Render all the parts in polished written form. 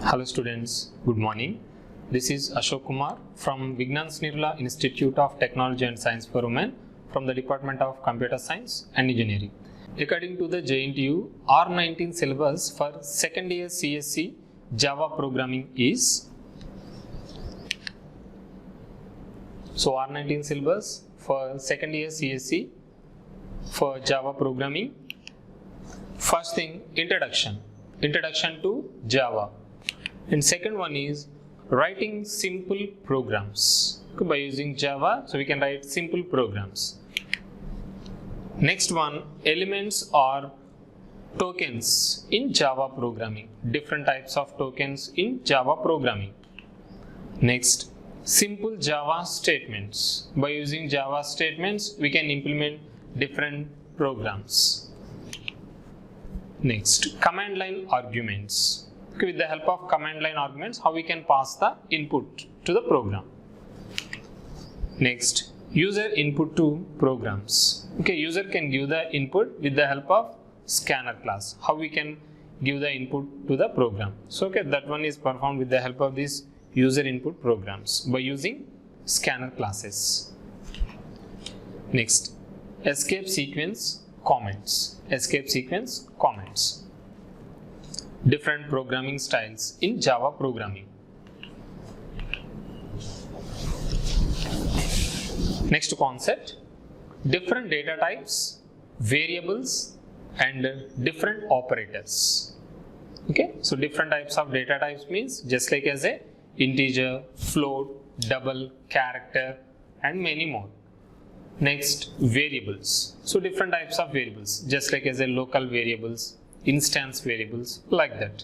Hello students, good morning. This is Ashok Kumar from Vignan Snirla Institute of Technology and Science for Women from the Department of Computer Science and Engineering. According to the JNTU, R19 syllabus for second year CSC Java programming is, so R19 syllabus for second year CSC for Java programming. First thing, introduction to Java. And second one is writing simple programs by using Java. So we can write simple programs. Next one, elements or tokens in Java programming. Different types of tokens in Java programming. Next, simple Java statements. By using Java statements, we can implement different programs. Next, command line arguments. Okay, with the help of command line arguments, how we can pass the input to the program. Next, user input to programs. Okay, user can give the input with the help of scanner class. How we can give the input to the program. So okay, that one is performed with the help of these user input programs by using scanner classes. Next, escape sequence comments. Escape sequence comments. Different programming styles in Java programming. Next concept, different data types, variables and different operators. Okay, so different types of data types means just like as a integer, float, double, character and many more. Next, variables. So different types of variables just like as a local variables, instance variables, like that.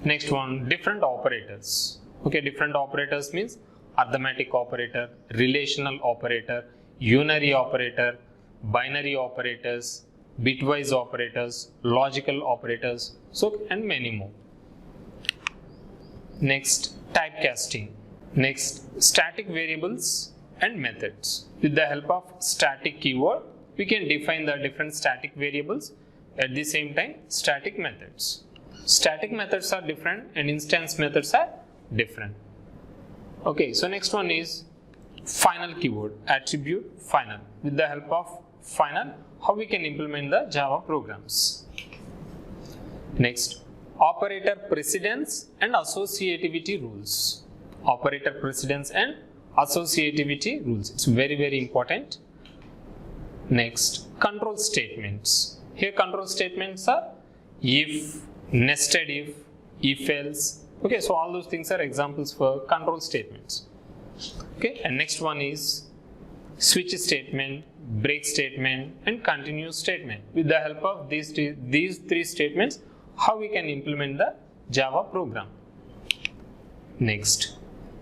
Next one, different operators. Okay, different operators means arithmetic operator, relational operator, unary operator, binary operators, bitwise operators, logical operators, so and many more. Next, typecasting. Next, static variables and methods. With the help of static keyword, we can define the different static variables. At the same time, static methods. Static methods are different and instance methods are different. Okay, so next one is final keyword, attribute final. With the help of final, how we can implement the Java programs. Next, operator precedence and associativity rules. Operator precedence and associativity rules. It's very, very important. Next, control statements. Here control statements are if, nested if else. Okay, so all those things are examples for control statements. Okay, and next one is switch statement, break statement and continue statement. With the help of these three statements, how we can implement the Java program. Next,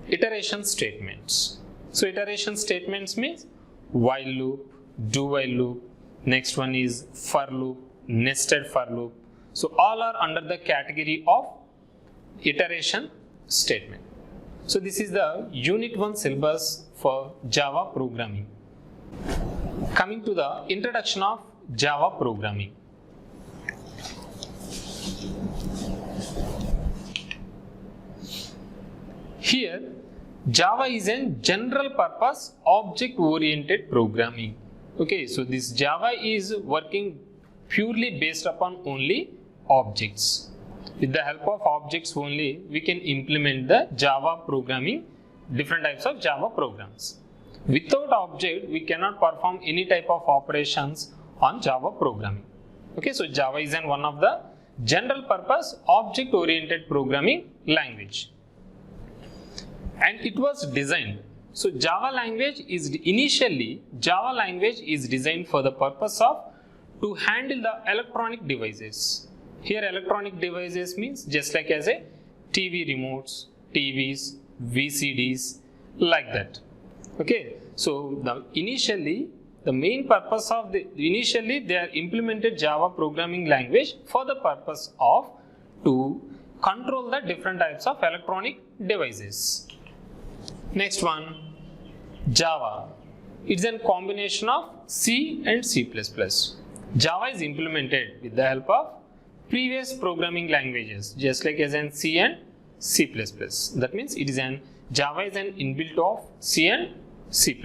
iteration statements. So iteration statements means while loop, do while loop. Next one is for loop, nested for loop. So all are under the category of iteration statement. So this is the Unit 1 syllabus for Java programming. Coming to the introduction of Java programming. Here, Java is a general purpose object oriented programming. Okay, so this Java is working purely based upon only objects. With the help of objects only, we can implement the Java programming, different types of Java programs. Without object, we cannot perform any type of operations on Java programming. Okay, so Java is one of the general purpose object oriented programming language. And it was designed. So Java language is designed for the purpose of to handle the electronic devices. Here electronic devices means just like as a TV remotes, TVs, VCDs, like that. Okay, so initially they are implemented Java programming language for the purpose of to control the different types of electronic devices. Next one, Java. It's a combination of C and C++. Java is implemented with the help of previous programming languages just like as in C and C++. That means it is Java is an inbuilt of C and C++.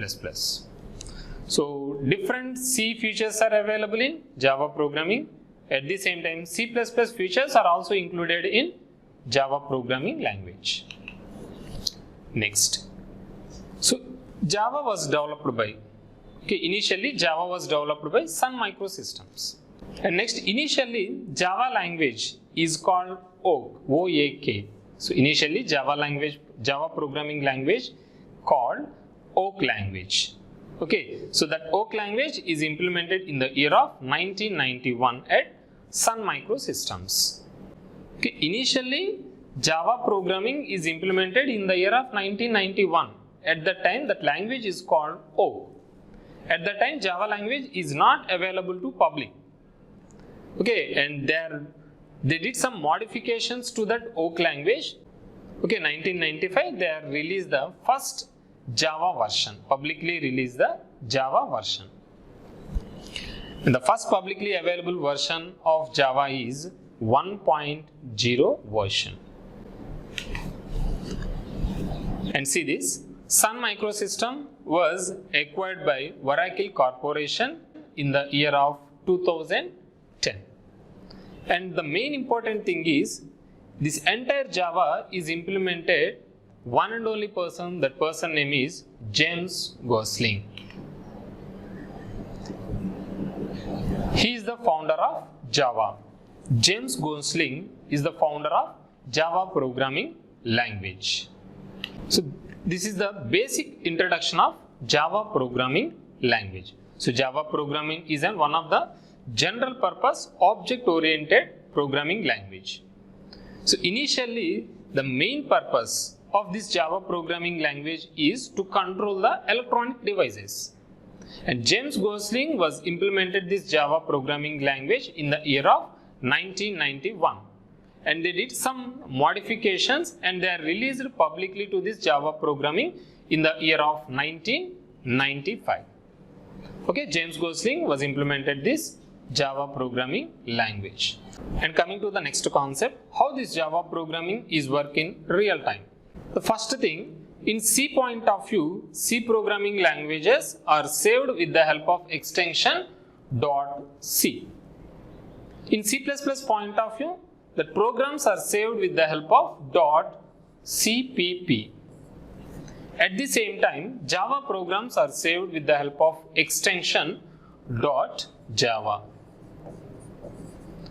So different C features are available in Java programming. At the same time, C++ features are also included in Java programming language. Next. So Java was developed by, initially Java was developed by Sun Microsystems. And next, initially Java language is called Oak, O-A-K. So initially Java programming language called Oak language. Okay, so that Oak language is implemented in the year of 1991 at Sun Microsystems. Okay, initially Java programming is implemented in the year of 1991. At that time, that language is called Oak. At that time, Java language is not available to public. Okay, and they did some modifications to that Oak language. Okay, 1995 they released the first Java version, publicly released the Java version. And the first publicly available version of Java is 1.0 version. And see this, Sun Microsystem was acquired by Oracle Corporation in the year of 2010. And the main important thing is, this entire Java is implemented one and only person, that person name is James Gosling. He is the founder of Java. James Gosling is the founder of Java programming language. So this is the basic introduction of Java programming language. So Java programming is one of the general purpose object oriented programming language. So initially the main purpose of this Java programming language is to control the electronic devices. And James Gosling was implemented this Java programming language in the year of 1991. And they did some modifications and they are released publicly to this Java programming in the year of 1995. Okay, James Gosling was implemented this Java programming language. And coming to the next concept, how this Java programming is work in real time. The first thing, in C point of view, C programming languages are saved with the help of extension .c. In C++ point of view, the programs are saved with the help of .cpp. At the same time, Java programs are saved with the help of extension .java.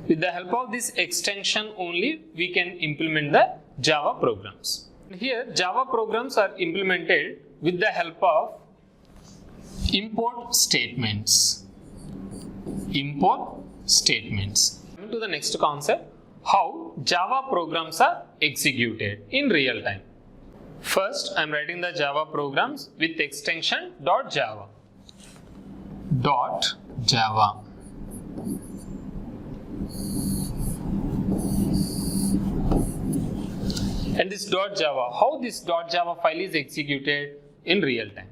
With the help of this extension only, we can implement the Java programs. Here, Java programs are implemented with the help of import statements. Import statements. Coming to the next concept, how Java programs are executed in real time. First, I am writing the Java programs with extension .java. .java. And this .java, how this .java file is executed in real time.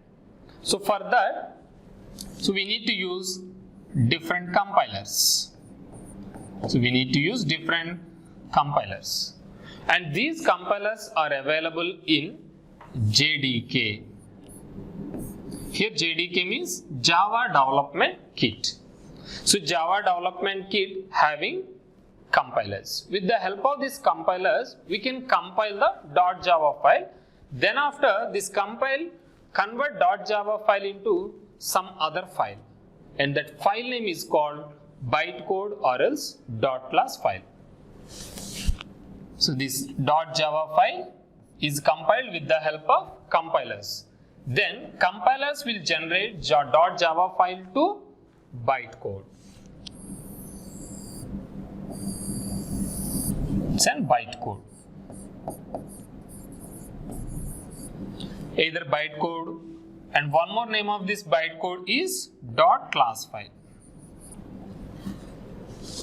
So for that, we need to use different compilers. So we need to use different compilers. And these compilers are available in JDK. Here JDK means Java Development Kit. So Java Development Kit having compilers. With the help of these compilers, we can compile the .java file. Then after this compile, convert .java file into some other file. And that file name is called bytecode or else .class file. So this .java file is compiled with the help of compilers. Then compilers will generate .java file to bytecode. And bytecode. Either bytecode, and one more name of this bytecode is .class file.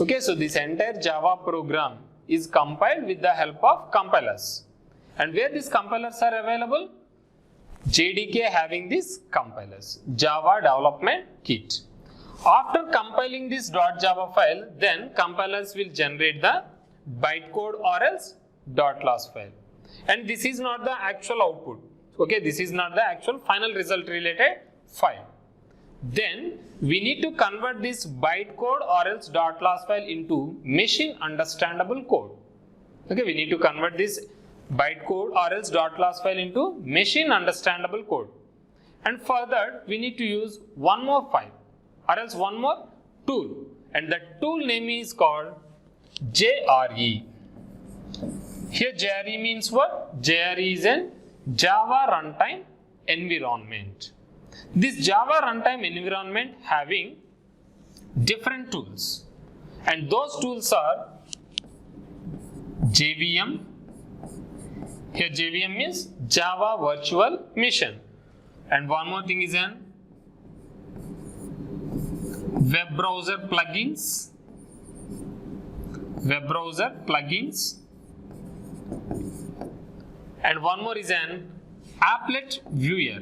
Okay, so this entire Java program is compiled with the help of compilers. And where these compilers are available? JDK having these compilers, Java Development Kit. After compiling this .java file, then compilers will generate the bytecode or else .class file. and this is not the actual output. Okay, this is not the actual final result related file. Then we need to convert this bytecode or else .class file into machine understandable code. Okay, we need to convert this bytecode or else .class file into machine understandable code. And for that we need to use one more file or else one more tool, and that tool name is called JRE. Here JRE means what? JRE is an Java runtime environment. This Java runtime environment having different tools, and those tools are JVM. Here JVM means Java Virtual Machine, and one more thing is an web browser plugins. And one more is an applet viewer.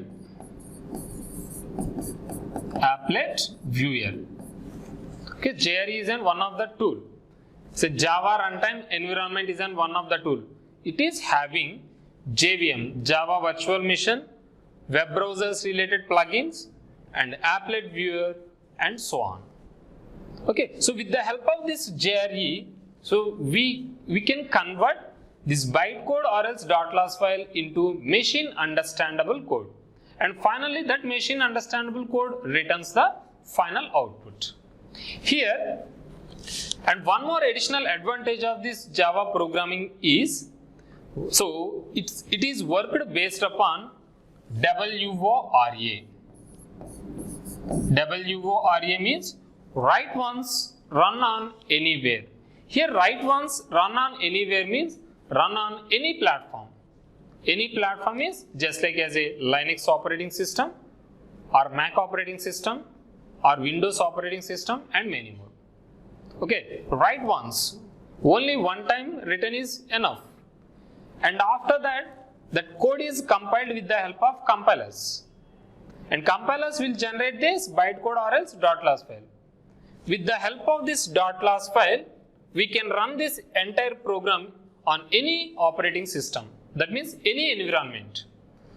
Okay, JRE is one of the tool. So Java runtime environment is one of the tool. It is having JVM, Java Virtual Machine, web browsers related plugins, and applet viewer, and so on. Okay, so with the help of this JRE, so we can convert this bytecode or else .class file into machine understandable code, and finally that machine understandable code returns the final output. Here, and one more additional advantage of this Java programming is, so it is worked based upon WORA. WORA means write once, run on anywhere. Here write once, run on anywhere means run on any platform. Any platform is just like as a Linux operating system or Mac operating system or Windows operating system and many more. Okay, write once, only one time written is enough, and after that code is compiled with the help of compilers, and compilers will generate this bytecode or else .class file. With the help of this .class file, we can run this entire program on any operating system, that means any environment.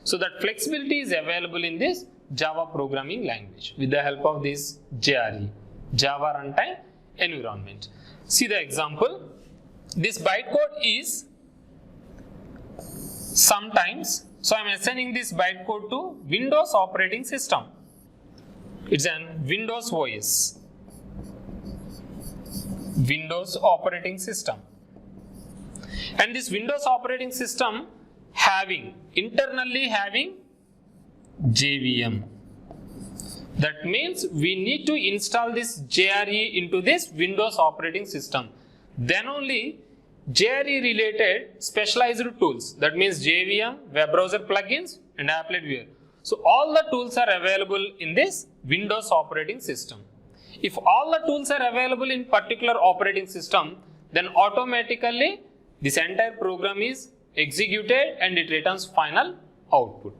So that flexibility is available in this Java programming language with the help of this JRE, Java Runtime Environment. See the example. This bytecode is sometimes, so I am assigning this bytecode to Windows operating system. It's an Windows OS. Windows operating system. And this Windows operating system internally having JVM. That means we need to install this JRE into this Windows operating system. Then only JRE related specialized tools, that means JVM, web browser plugins, and applet viewer. So all the tools are available in this Windows operating system. If all the tools are available in particular operating system, then automatically this entire program is executed and it returns final output.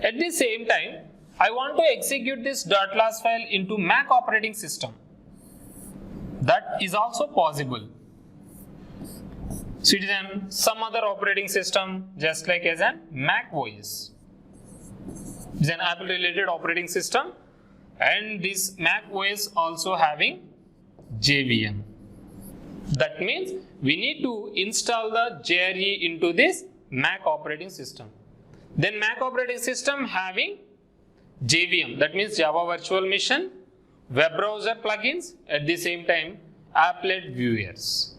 At the same time, I want to execute this .class file into Mac operating system. That is also possible. So it is some other operating system just like as an Mac OS. It is an Apple related operating system, and this Mac OS also having JVM. That means we need to install the JRE into this Mac operating system. Then Mac operating system having JVM, that means Java Virtual Machine, web browser plugins, at the same time applet viewers.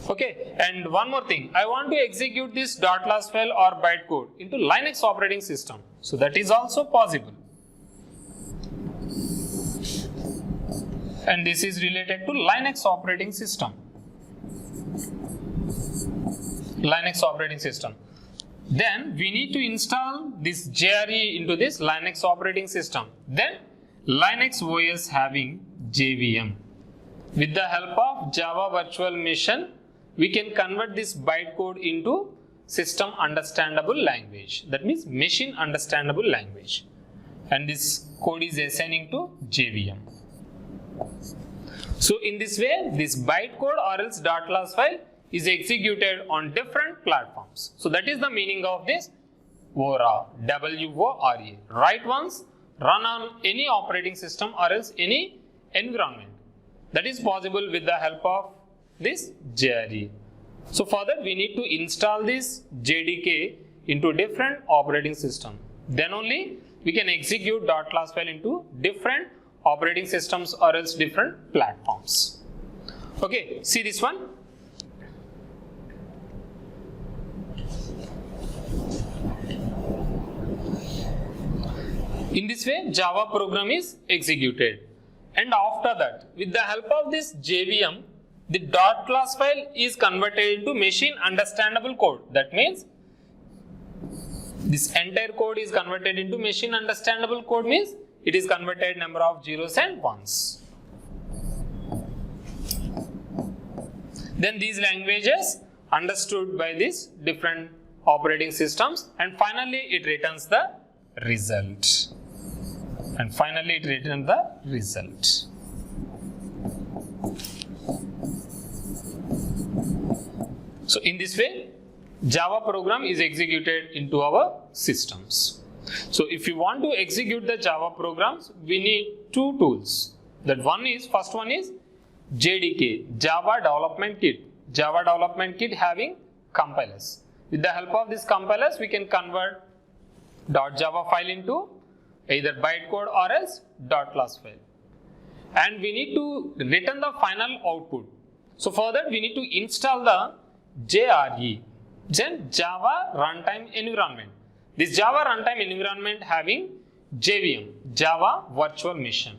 Okay, and one more thing, I want to execute this .class file or bytecode into Linux operating system. So that is also possible. And this is related to Linux operating system. Linux operating system. Then we need to install this JRE into this Linux operating system. Then Linux OS having JVM. With the help of Java Virtual Machine, we can convert this bytecode into system understandable language. That means machine understandable language. And this code is assigning to JVM. So in this way, this bytecode or else .class file is executed on different platforms. So that is the meaning of this WORA, W-O-R-A. Write once, run on any operating system or else any environment. That is possible with the help of this JRE. So for that we need to install this JDK into different operating system. Then only we can execute .class file into different operating systems or else different platforms. Okay, see this one. In this way, Java program is executed. And after that, with the help of this JVM, the .class file is converted into machine understandable code. That means this entire code is converted into machine understandable code, means it is converted number of zeros and ones. Then these languages understood by these different operating systems, and finally it returns the result. And finally it returns the result. So in this way, Java program is executed into our systems. So if you want to execute the Java programs, we need two tools. That first one is JDK, Java Development Kit. Java Development Kit having compilers. With the help of these compilers, we can convert .java file into either bytecode or else .class file. And we need to return the final output. So for that, we need to install the JRE, then Java Runtime Environment. This Java Runtime Environment having JVM, Java Virtual Machine.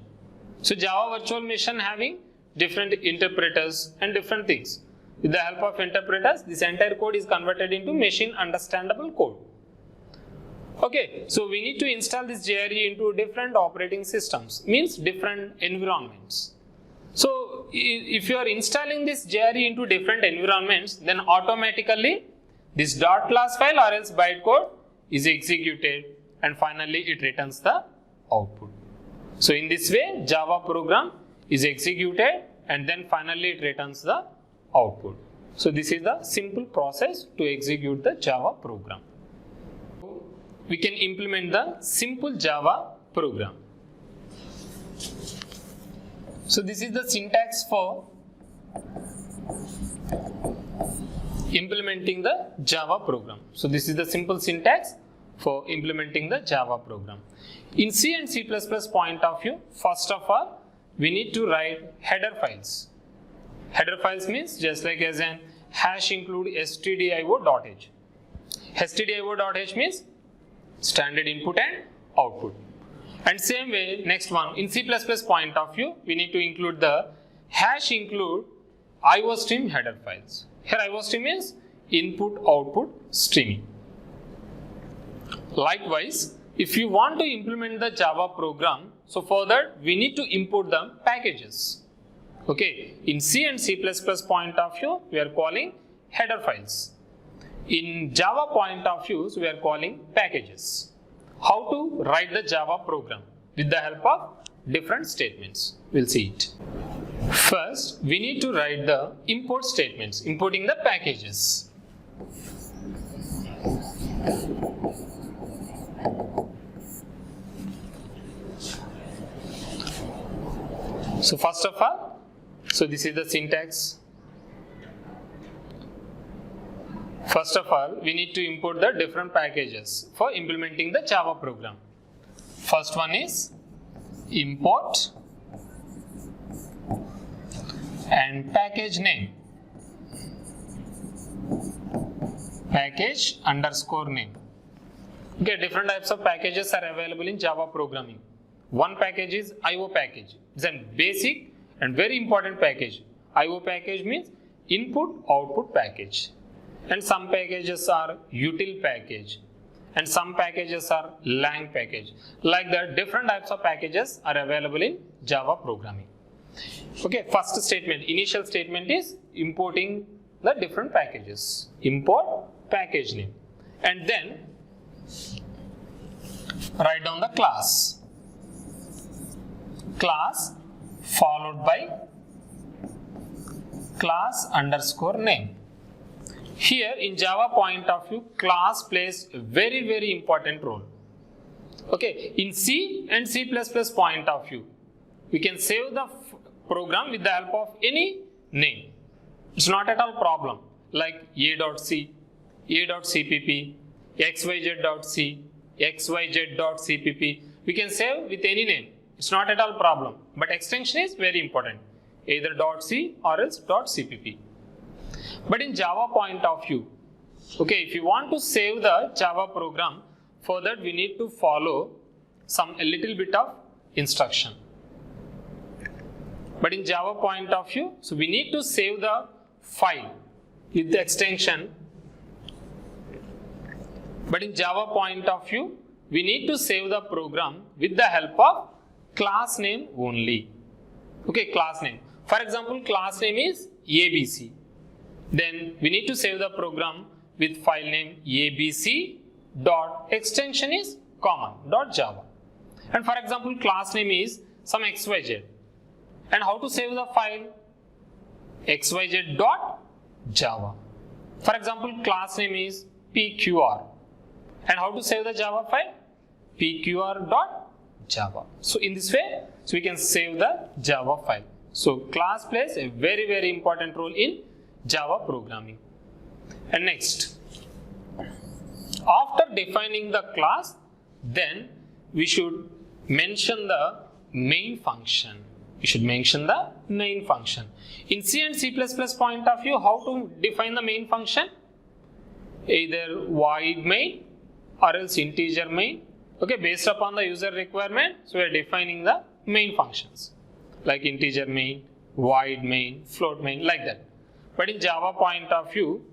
So Java Virtual Machine having different interpreters and different things. With the help of interpreters, this entire code is converted into machine understandable code. Okay, so we need to install this JRE into different operating systems, means different environments. So if you are installing this JRE into different environments, then automatically this .class file or else bytecode is executed, and finally it returns the output. So in this way, Java program is executed and then finally it returns the output. So this is the simple process to execute the Java program. We can implement the simple Java program. So this is the syntax for implementing the Java program. So this is the simple syntax for implementing the Java program. In C and C++ point of view, first of all, we need to write header files. Header files means just like as an hash include stdio.h. stdio.h means standard input and output. And same way, next one, in C++ point of view, we need to include the hash include iostream header files. Here iostream means input output streaming. Likewise, if you want to implement the Java program, so for that we need to import the packages. Okay, in C and C++ point of view, we are calling header files. In Java point of view, we are calling packages. How to write the Java program? With the help of different statements. We'll see it. First, we need to write the import statements, importing the packages. So first of all, this is the syntax. First of all, we need to import the different packages for implementing the Java program. First one is import and package name. Package underscore name. Okay, different types of packages are available in Java programming. One package is IO package. It's a basic and very important package. IO package means input output package. And some packages are util package. And some packages are lang package. Like that, different types of packages are available in Java programming. Okay, first statement, initial statement is importing the different packages. Import package name. And then write down the class. Class followed by class underscore name. Here in Java point of view, class plays a very important role. Okay, in C and C++ point of view, we can save the program with the help of any name. It's not at all problem, like a.c, a.cpp, xyz.c, xyz.cpp. We can save with any name. It's not at all problem, but extension is very important, either .c or else .cpp. But in Java point of view, okay, if you want to save the Java program, for that we need to follow a little bit of instruction. But in Java point of view, so we need to save the file with the extension. But in Java point of view, we need to save the program with the help of class name only. Okay, class name. For example, class name is ABC. Then we need to save the program with file name abc dot extension is common .java. And for example, class name is some xyz. And how to save the file? xyz.java. For example, class name is pqr. And how to save the Java file? pqr.java. So in this way, so we can save the Java file. So class plays a very important role in Java programming. And next, after defining the class, then we should mention the main function. We should mention the main function. In C and C++ point of view, how to define the main function? Either void main or else integer main. Okay, based upon the user requirement, so we are defining the main functions like integer main, void main, float main, like that. But in Java point of view,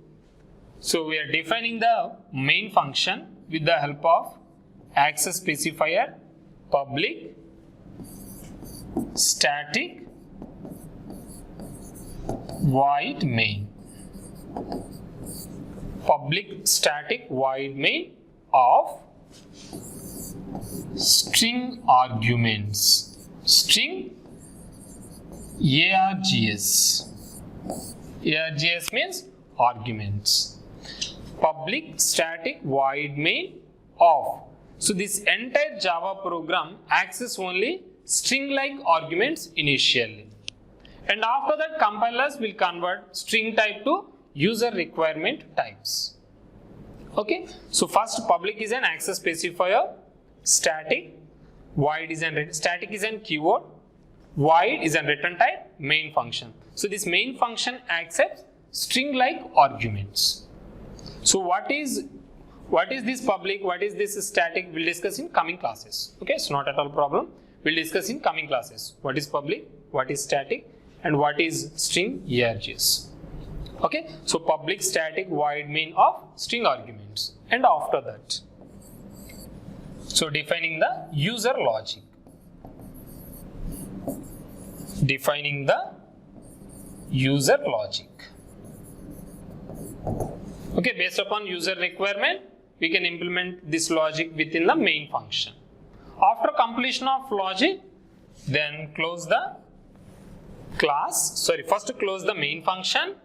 so we are defining the main function with the help of access specifier, public, static, void main. Public static void main of string arguments. String args. Args means arguments. Public static void main of. So this entire Java program access only string like arguments initially. And after that, compilers will convert string type to user requirement types. Okay, so first public is an access specifier, static, void is static is an keyword, void is a return type, main function. So this main function accepts string like arguments. So what is this public, what is this static, we'll discuss in coming classes. Okay, it's not at all problem. We'll discuss in coming classes. What is public, what is static, and what is string args. Okay, so public static void main of string arguments. And after that, so defining the user logic. Defining the user logic. Okay, based upon user requirement, we can implement this logic within the main function. After completion of logic, then close the class, first close the main function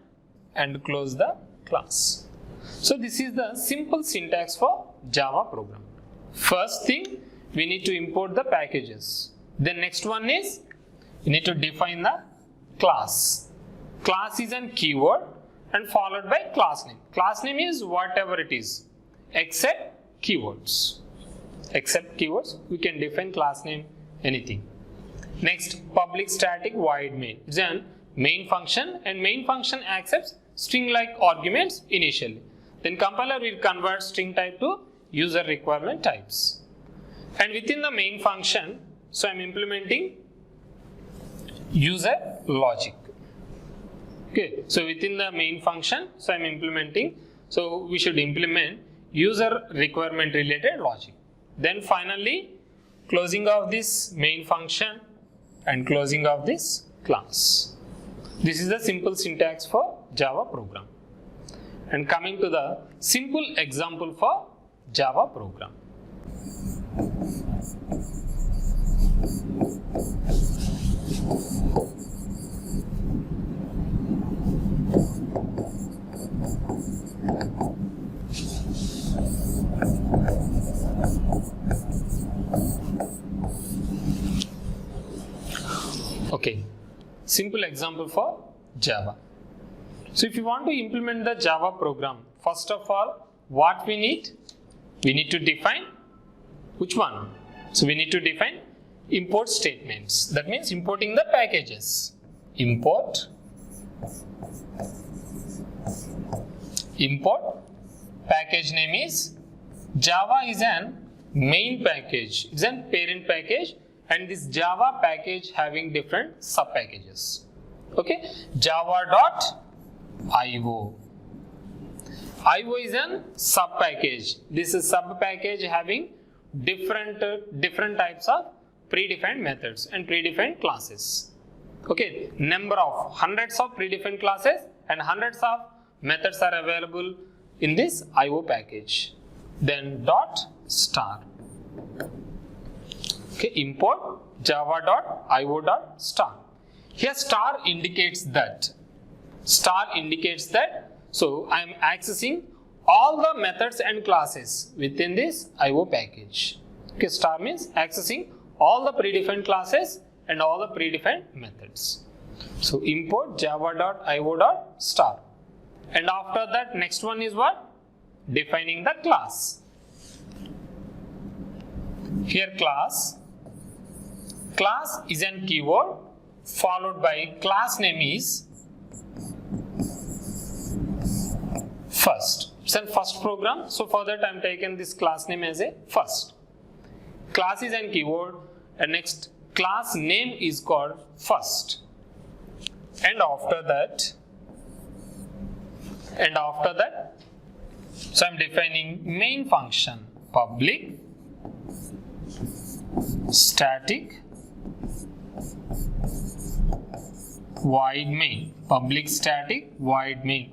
and close the class. So this is the simple syntax for Java program. First thing, we need to import the packages. The next one is, we need to define the class. Class is an keyword and followed by class name. Class name is whatever it is, except keywords. Except keywords, we can define class name anything. Next, public static void main. It's a main function and main function accepts string like arguments initially. Then compiler will convert string type to user requirement types. And within the main function, so I'm implementing user logic. Okay, so within the main function, so I'm implementing, so we should implement user requirement related logic. Then finally, closing of this main function and closing of this class. This is the simple syntax for Java program. And coming to the simple example for Java program. Okay, simple example for Java. So if you want to implement the Java program, first of all, what we need? We need to define which one? So we need to define import statements. That means importing the packages. Import package name is Java is an main package. It's an parent package, and this Java package having different sub packages. Okay, java.io. IO is an sub package. This is sub package having different types of predefined methods and predefined classes. Okay, number of hundreds of predefined classes and hundreds of methods are available in this IO package. Then dot star. Okay, import java.io.star. Here star indicates that. So I am accessing all the methods and classes within this IO package. Okay, star means accessing all the predefined classes and all the predefined methods. So import java.io.star. And after that, next one is what? Defining the class. Here class is an keyword followed by class name is first. It's a first program, so for that I am taken this class name as a first. Class is an keyword, and next class name is called first. And after that, so I am defining main function, public static void main,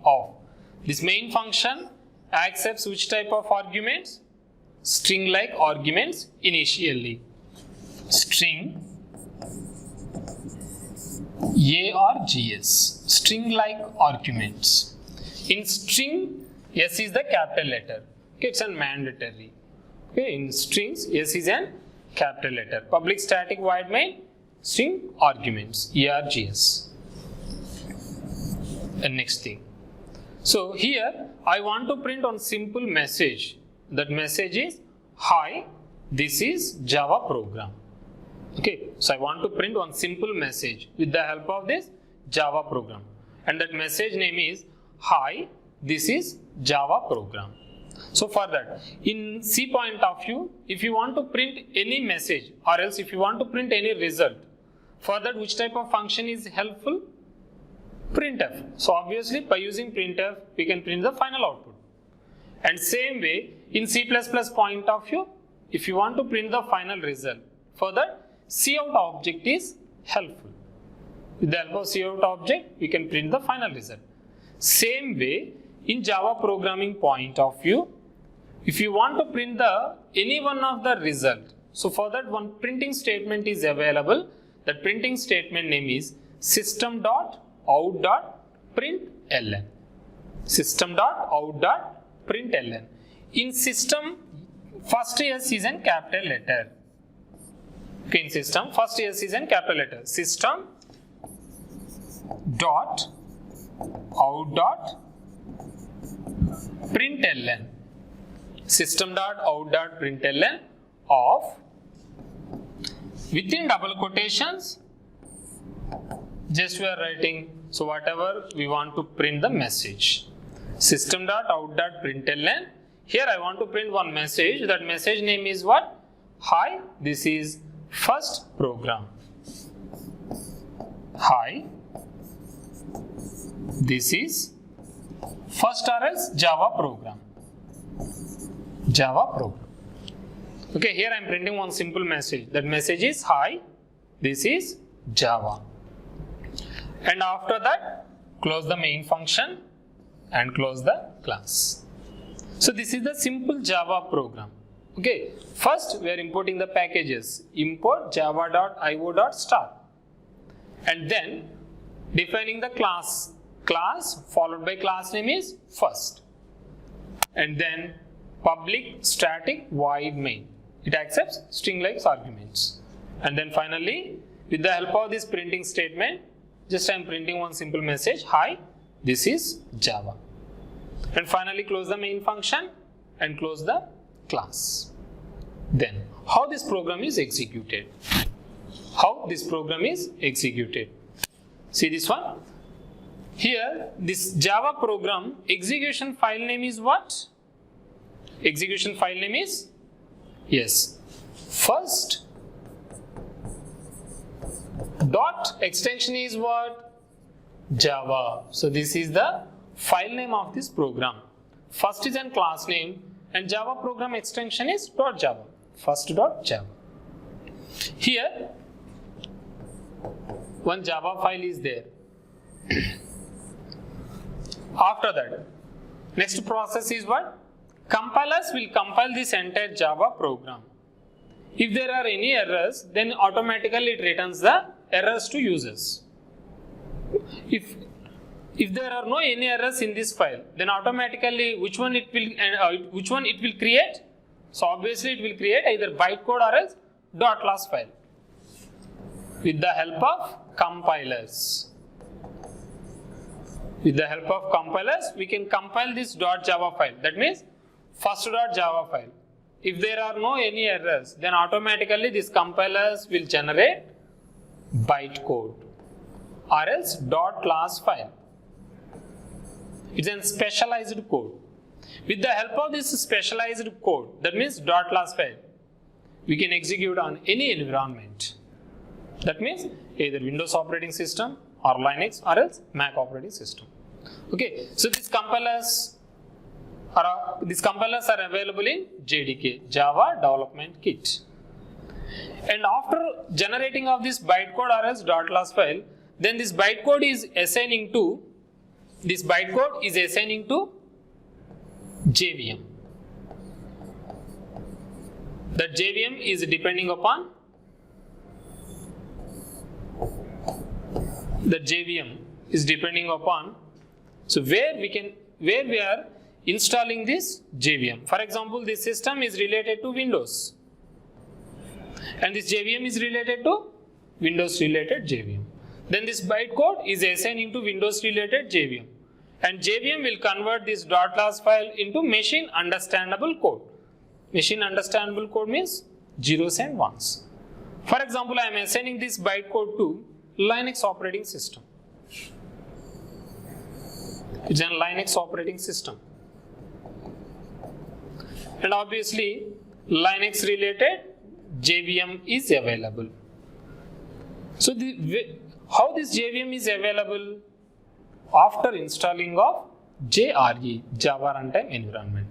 of. This main function accepts which type of arguments? String like arguments initially. String args, string like arguments. In string, S is the capital letter. Okay, it's a mandatory. Okay, in strings, S is a capital letter. Public static void main, string arguments, args. And next thing. So here I want to print one simple message. That message is, hi, this is Java program. Okay, so I want to print one simple message with the help of this Java program. And that message name is, hi, this is Java program. So for that, in C point of view, if you want to print any message or else if you want to print any result, for that which type of function is helpful? Printf. So obviously by using printf, we can print the final output. And same way, in C++ point of view, if you want to print the final result, for that cout object is helpful. With the help of cout object, we can print the final result. Same way, in Java programming point of view, if you want to print any one of the result, so for that one printing statement is available. That printing statement name is system.out.println. System.out.println. In system, first S is in capital letter. Okay, in system, first S is in capital letter. System dot out dot println. System dot out dot println of, within double quotations, just we are writing, so whatever we want to print the message. System dot out dot println. Here I want to print one message. That message name is what? Hi, this is first program. Hi, this is first or else Java program. Java program. Okay, here I am printing one simple message. That message is, hi, this is Java. And after that, close the main function and close the class. So this is the simple Java program. Okay, first we are importing the packages. Import java.io.star. And then defining the class. Class followed by class name is first. And then public static void main. It accepts string like arguments. And then finally with the help of this printing statement, just I am printing one simple message, hi, this is Java. And finally close the main function and close the class. Then how this program is executed? How this program is executed? See this one? Here this Java program execution file name is what? Execution file name is, yes, first dot extension is what? Java. So this is the file name of this program. First is a class name and Java program extension is .java. First.java. Here one Java file is there. After that, next process is what? Compilers will compile this entire Java program. If there are any errors, then automatically it returns the errors to users. If there are no any errors in this file, then automatically which one it will create? So obviously it will create either bytecode or else .class file with the help of compilers. With the help of compilers, we can compile this .java file. That means first.java file. If there are no any errors, then automatically these compilers will generate bytecode or else .class file. It's a specialized code. With the help of this specialized code, that means .class file, we can execute on any environment. That means either Windows operating system or Linux or else Mac operating system. Okay, so these compilers are available in JDK, Java Development Kit. And after generating of this bytecode or else .class file, then this bytecode is assigning to JVM. That JVM is depending upon so where we are installing this JVM. For example, this system is related to Windows and this JVM is related to Windows related JVM. Then this bytecode is assigning to Windows related JVM, and JVM will convert this .class file into machine understandable code. Machine understandable code means zeros and ones. For example, I am assigning this bytecode to Linux operating system. It's a Linux operating system. And obviously, Linux related JVM is available. So, how this JVM is available? After installing of JRE, Java Runtime Environment.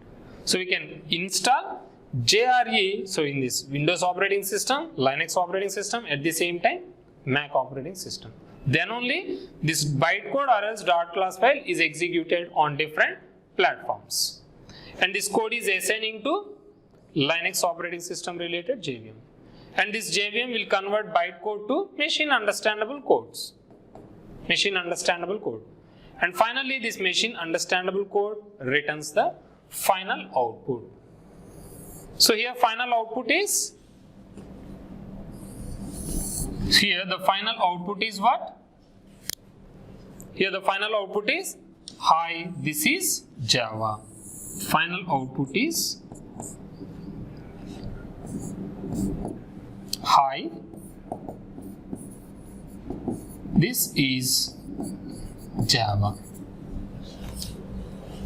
So, we can install JRE, so in this Windows operating system, Linux operating system, at the same time Mac operating system. Then only this bytecode or else .class file is executed on different platforms. And this code is assigning to Linux operating system related JVM. And this JVM will convert bytecode to machine understandable codes. Machine understandable code. And finally, this machine understandable code returns the final output. So here final output is, here the final output is what? Here the final output is, hi, this is Java. Final output is, hi, this is Java.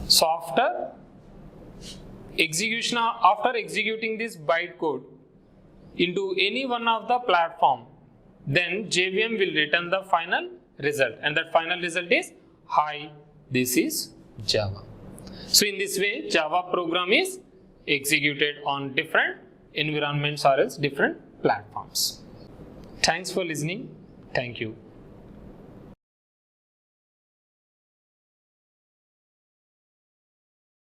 So after executing this bytecode into any one of the platform, then JVM will return the final result, and that final result is, hi, this is Java. So in this way, Java program is executed on different environments or else different platforms. Thanks for listening. Thank you.